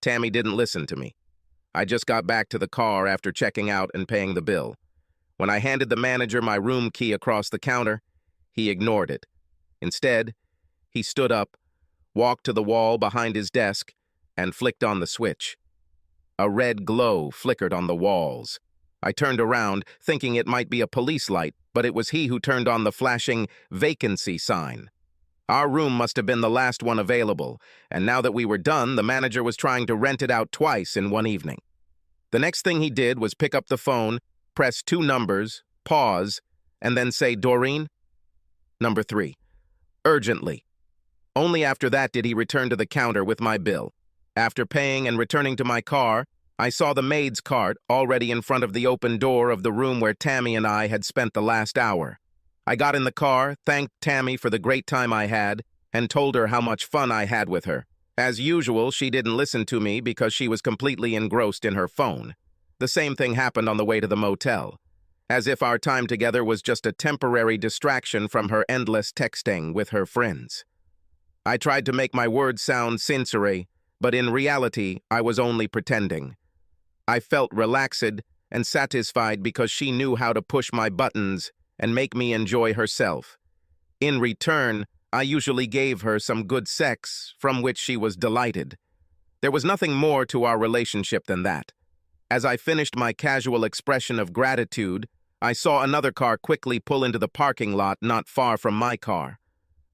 Tammy didn't listen to me. I just got back to the car after checking out and paying the bill. When I handed the manager my room key across the counter, he ignored it. Instead, he stood up, walked to the wall behind his desk, and flicked on the switch. A red glow flickered on the walls. I turned around, thinking it might be a police light, but it was he who turned on the flashing vacancy sign. Our room must have been the last one available, and now that we were done, the manager was trying to rent it out twice in one evening. The next thing he did was pick up the phone, press 2 numbers, pause, and then say, "Doreen?" Number 3. Urgently. Only after that did he return to the counter with my bill. After paying and returning to my car, I saw the maid's cart already in front of the open door of the room where Tammy and I had spent the last hour. I got in the car, thanked Tammy for the great time I had, and told her how much fun I had with her. As usual, she didn't listen to me because she was completely engrossed in her phone. The same thing happened on the way to the motel, as if our time together was just a temporary distraction from her endless texting with her friends. I tried to make my words sound sincere, but in reality, I was only pretending. I felt relaxed and satisfied because she knew how to push my buttons and make me enjoy herself. In return, I usually gave her some good sex, from which she was delighted. There was nothing more to our relationship than that. As I finished my casual expression of gratitude, I saw another car quickly pull into the parking lot not far from my car.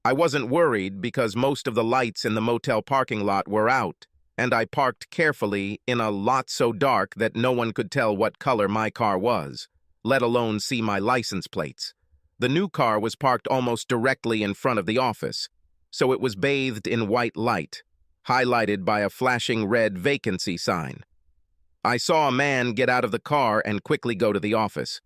I wasn't worried because most of the lights in the motel parking lot were out, and I parked carefully in a lot so dark that no one could tell what color my car was, let alone see my license plates. The new car was parked almost directly in front of the office, so it was bathed in white light, highlighted by a flashing red vacancy sign. I saw a man get out of the car and quickly go to the office.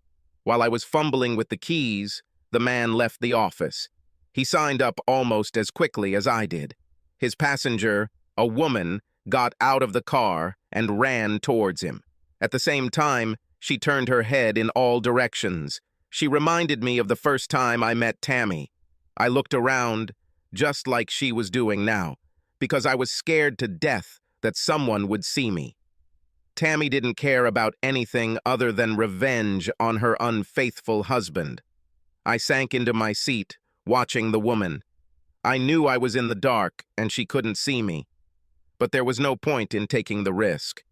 While I was fumbling with the keys, the man left the office. He signed up almost as quickly as I did. His passenger, a woman, got out of the car and ran towards him. At the same time, she turned her head in all directions. She reminded me of the first time I met Tammy. I looked around, just like she was doing now, because I was scared to death that someone would see me. Tammy didn't care about anything other than revenge on her unfaithful husband. I sank into my seat, watching the woman. I knew I was in the dark and she couldn't see me, but there was no point in taking the risk.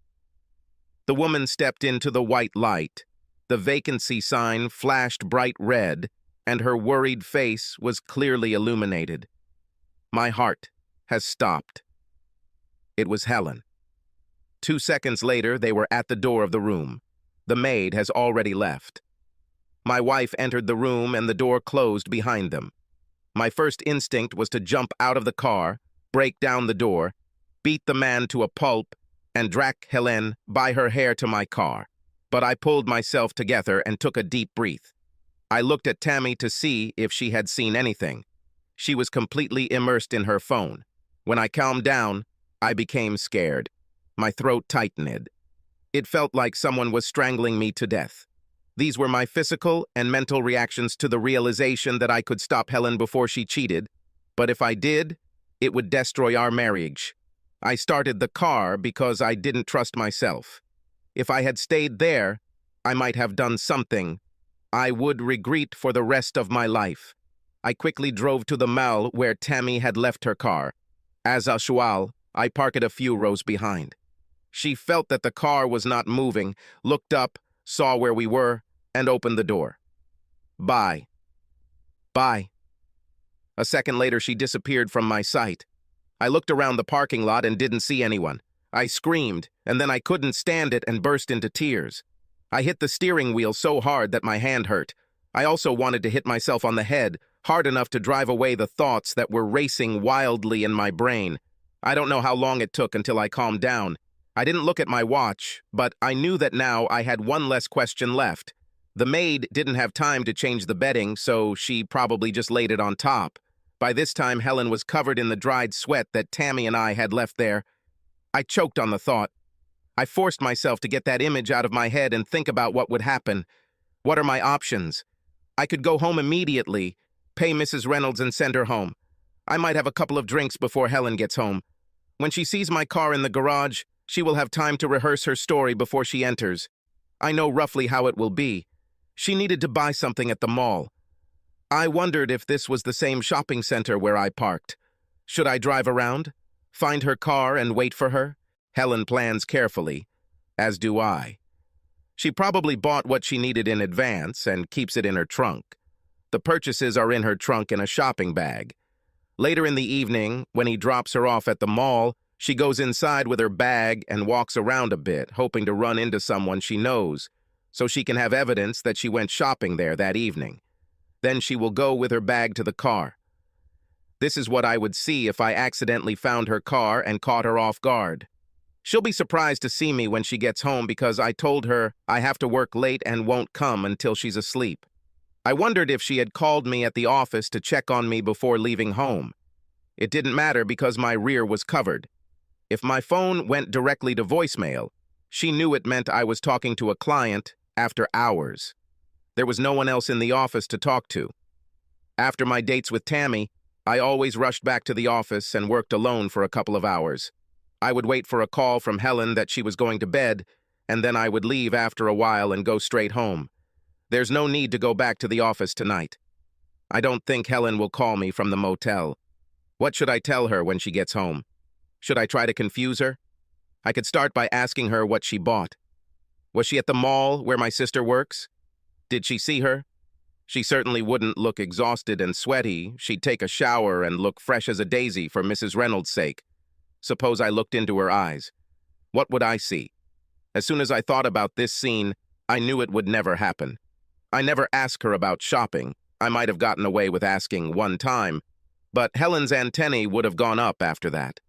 The woman stepped into the white light. The vacancy sign flashed bright red, and her worried face was clearly illuminated. My heart has stopped. It was Helen. 2 seconds later, they were at the door of the room. The maid has already left. My wife entered the room and the door closed behind them. My first instinct was to jump out of the car, break down the door, beat the man to a pulp, and drag Helen by her hair to my car. But I pulled myself together and took a deep breath. I looked at Tammy to see if she had seen anything. She was completely immersed in her phone. When I calmed down, I became scared. My throat tightened. It felt like someone was strangling me to death. These were my physical and mental reactions to the realization that I could stop Helen before she cheated, but if I did, it would destroy our marriage. I started the car because I didn't trust myself. If I had stayed there, I might have done something I would regret for the rest of my life. I quickly drove to the mall where Tammy had left her car. As usual, I parked a few rows behind. She felt that the car was not moving, looked up, saw where we were, and opened the door. Bye. Bye. A second later, she disappeared from my sight. I looked around the parking lot and didn't see anyone. I screamed, and then I couldn't stand it and burst into tears. I hit the steering wheel so hard that my hand hurt. I also wanted to hit myself on the head, hard enough to drive away the thoughts that were racing wildly in my brain. I don't know how long it took until I calmed down. I didn't look at my watch, but I knew that now I had one less question left. The maid didn't have time to change the bedding, so she probably just laid it on top. By this time, Helen was covered in the dried sweat that Tammy and I had left there. I choked on the thought. I forced myself to get that image out of my head and think about what would happen. What are my options? I could go home immediately, pay Mrs. Reynolds and send her home. I might have a couple of drinks before Helen gets home. When she sees my car in the garage, She will have time to rehearse her story before she enters. I know roughly how it will be. She needed to buy something at the mall. I wondered if this was the same shopping center where I parked. Should I drive around, find her car, and wait for her? Helen plans carefully, as do I. She probably bought what she needed in advance and keeps it in her trunk. The purchases are in her trunk in a shopping bag. Later in the evening, when he drops her off at the mall, she goes inside with her bag and walks around a bit, hoping to run into someone she knows, so she can have evidence that she went shopping there that evening. Then she will go with her bag to the car. This is what I would see if I accidentally found her car and caught her off guard. She'll be surprised to see me when she gets home because I told her I have to work late and won't come until she's asleep. I wondered if she had called me at the office to check on me before leaving home. It didn't matter because my rear was covered. If my phone went directly to voicemail, she knew it meant I was talking to a client after hours. There was no one else in the office to talk to. After my dates with Tammy, I always rushed back to the office and worked alone for a couple of hours. I would wait for a call from Helen that she was going to bed, and then I would leave after a while and go straight home. There's no need to go back to the office tonight. I don't think Helen will call me from the motel. What should I tell her when she gets home? Should I try to confuse her? I could start by asking her what she bought. Was she at the mall where my sister works? Did she see her? She certainly wouldn't look exhausted and sweaty. She'd take a shower and look fresh as a daisy for Mrs. Reynolds' sake. Suppose I looked into her eyes. What would I see? As soon as I thought about this scene, I knew it would never happen. I never asked her about shopping. I might have gotten away with asking one time, but Helen's antennae would have gone up after that.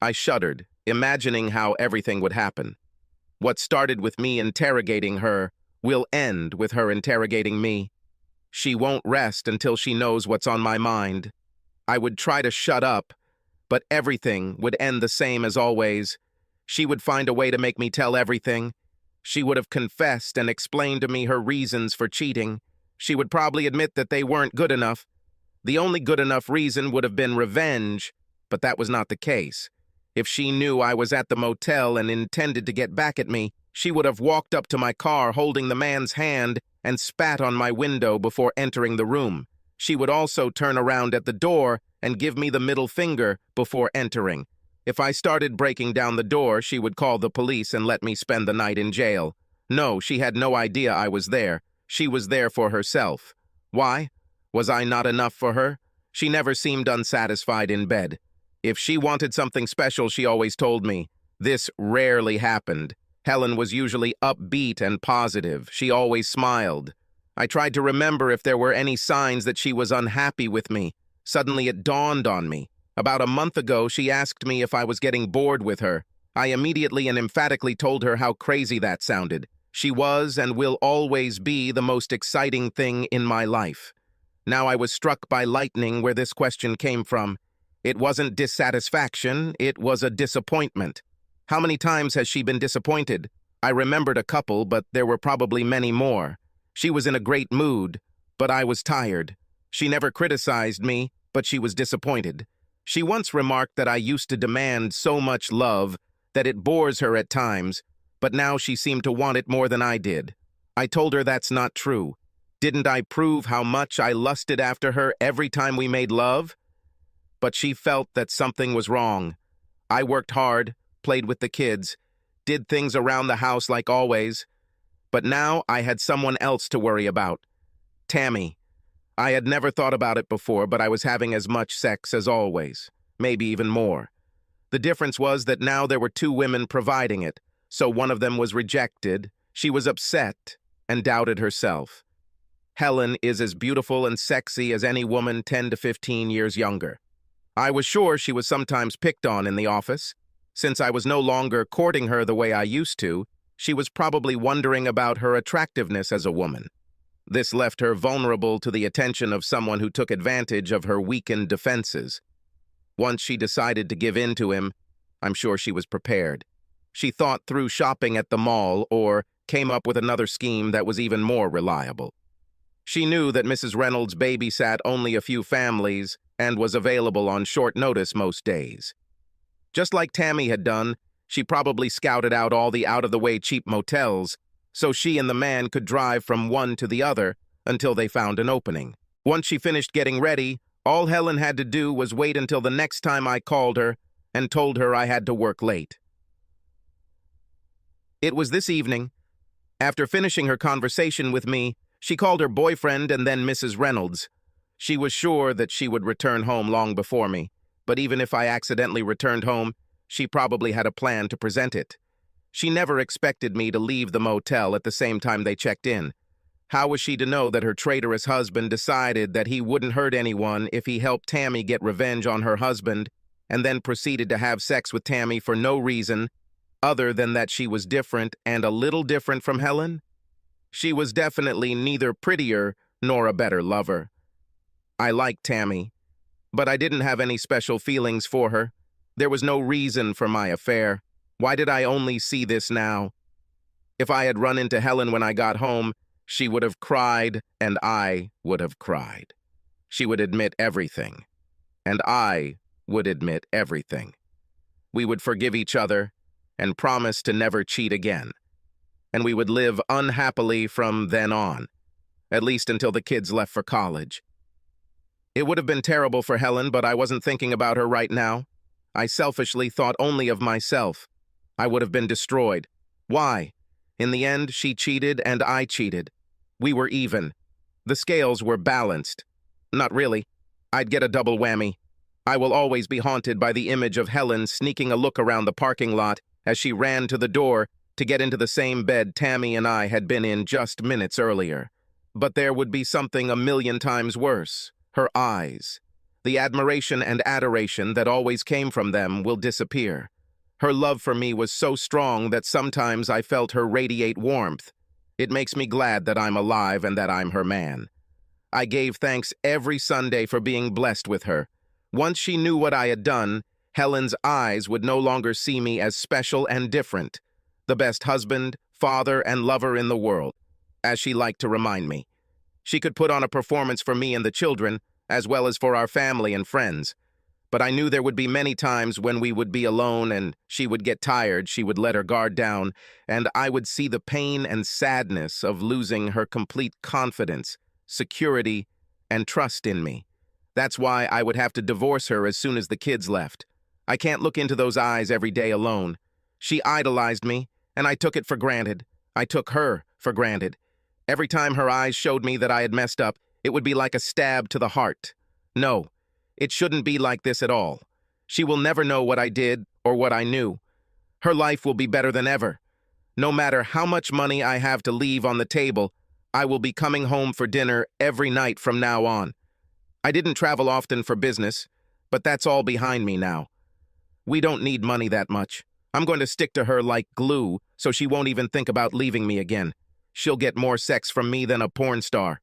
I shuddered, imagining how everything would happen. What started with me interrogating her will end with her interrogating me. She won't rest until she knows what's on my mind. I would try to shut up, but everything would end the same as always. She would find a way to make me tell everything. She would have confessed and explained to me her reasons for cheating. She would probably admit that they weren't good enough. The only good enough reason would have been revenge, but that was not the case. If she knew I was at the motel and intended to get back at me, she would have walked up to my car holding the man's hand and spat on my window before entering the room. She would also turn around at the door and give me the middle finger before entering. If I started breaking down the door, she would call the police and let me spend the night in jail. No, she had no idea I was there. She was there for herself. Why? Was I not enough for her? She never seemed unsatisfied in bed. If she wanted something special, she always told me. This rarely happened. Helen was usually upbeat and positive. She always smiled. I tried to remember if there were any signs that she was unhappy with me. Suddenly it dawned on me. About a month ago, she asked me if I was getting bored with her. I immediately and emphatically told her how crazy that sounded. She was and will always be the most exciting thing in my life. Now I was struck by lightning where this question came from. It wasn't dissatisfaction, it was a disappointment. How many times has she been disappointed? I remembered a couple, but there were probably many more. She was in a great mood, but I was tired. She never criticized me, but she was disappointed. She once remarked that I used to demand so much love that it bores her at times, but now she seemed to want it more than I did. I told her that's not true. Didn't I prove how much I lusted after her every time we made love? But she felt that something was wrong. I worked hard, played with the kids, did things around the house like always, but now I had someone else to worry about. Tammy. I had never thought about it before, but I was having as much sex as always, maybe even more. The difference was that now there were two women providing it, so one of them was rejected. She was upset and doubted herself. Helen is as beautiful and sexy as any woman 10 to 15 years younger. I was sure she was sometimes picked on in the office. Since I was no longer courting her the way I used to, she was probably wondering about her attractiveness as a woman. This left her vulnerable to the attention of someone who took advantage of her weakened defenses. Once she decided to give in to him, I'm sure she was prepared. She thought through shopping at the mall or came up with another scheme that was even more reliable. She knew that Mrs. Reynolds babysat only a few families and was available on short notice most days. Just like Tammy had done, She probably scouted out all the out-of-the-way cheap motels so she and the man could drive from one to the other until they found an opening. Once she finished getting ready, all Helen had to do was wait until the next time I called her and told her I had to work late. It was this evening. After finishing her conversation with me, she called her boyfriend and then Mrs. Reynolds. She was sure that she would return home long before me, but even if I accidentally returned home, she probably had a plan to present it. She never expected me to leave the motel at the same time they checked in. How was she to know that her traitorous husband decided that he wouldn't hurt anyone if he helped Tammy get revenge on her husband, and then proceeded to have sex with Tammy for no reason other than that she was different and a little different from Helen? She was definitely neither prettier nor a better lover. I liked Tammy, but I didn't have any special feelings for her. There was no reason for my affair. Why did I only see this now? If I had run into Helen when I got home, she would have cried and I would have cried. She would admit everything, and I would admit everything. We would forgive each other and promise to never cheat again. And we would live unhappily from then on, at least until the kids left for college. It would have been terrible for Helen, but I wasn't thinking about her right now. I selfishly thought only of myself. I would have been destroyed. Why? In the end, she cheated and I cheated. We were even. The scales were balanced. Not really. I'd get a double whammy. I will always be haunted by the image of Helen sneaking a look around the parking lot as she ran to the door to get into the same bed Tammy and I had been in just minutes earlier. But there would be something a million times worse. Her eyes. The admiration and adoration that always came from them will disappear. Her love for me was so strong that sometimes I felt her radiate warmth. It makes me glad that I'm alive and that I'm her man. I gave thanks every Sunday for being blessed with her. Once she knew what I had done, Helen's eyes would no longer see me as special and different, the best husband, father, and lover in the world, as she liked to remind me. She could put on a performance for me and the children, as well as for our family and friends. But I knew there would be many times when we would be alone and she would get tired, she would let her guard down, and I would see the pain and sadness of losing her complete confidence, security, and trust in me. That's why I would have to divorce her as soon as the kids left. I can't look into those eyes every day alone. She idolized me, and I took it for granted. I took her for granted. Every time her eyes showed me that I had messed up, it would be like a stab to the heart. No, it shouldn't be like this at all. She will never know what I did or what I knew. Her life will be better than ever. No matter how much money I have to leave on the table, I will be coming home for dinner every night from now on. I didn't travel often for business, but that's all behind me now. We don't need money that much. I'm going to stick to her like glue so she won't even think about leaving me again. She'll get more sex from me than a porn star.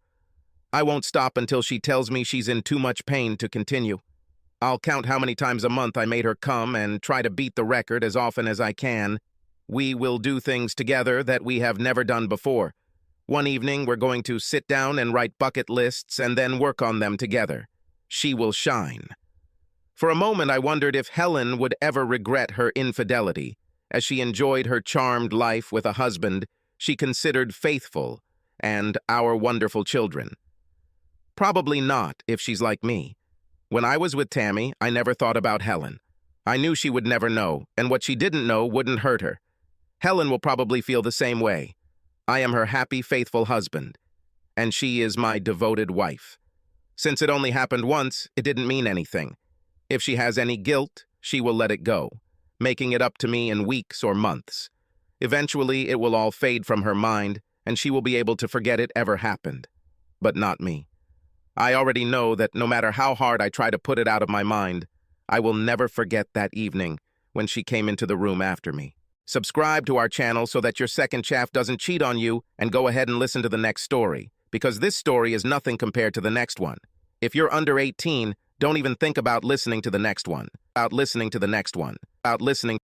I won't stop until she tells me she's in too much pain to continue. I'll count how many times a month I made her come and try to beat the record as often as I can. We will do things together that we have never done before. One evening, we're going to sit down and write bucket lists and then work on them together. She will shine. For a moment, I wondered if Helen would ever regret her infidelity, as she enjoyed her charmed life with a husband she considered faithful and our wonderful children. Probably not, if she's like me. When I was with Tammy, I never thought about Helen. I knew she would never know, and what she didn't know wouldn't hurt her. Helen will probably feel the same way. I am her happy, faithful husband, and she is my devoted wife. Since it only happened once, it didn't mean anything. If she has any guilt, she will let it go, making it up to me in weeks or months. Eventually, it will all fade from her mind, and she will be able to forget it ever happened. But not me. I already know that no matter how hard I try to put it out of my mind, I will never forget that evening when she came into the room after me. Subscribe to our channel so that your second chaff doesn't cheat on you, and go ahead and listen to the next story, because this story is nothing compared to the next one. If you're under 18, don't even think about listening to the next one. About listening to the next one. About listening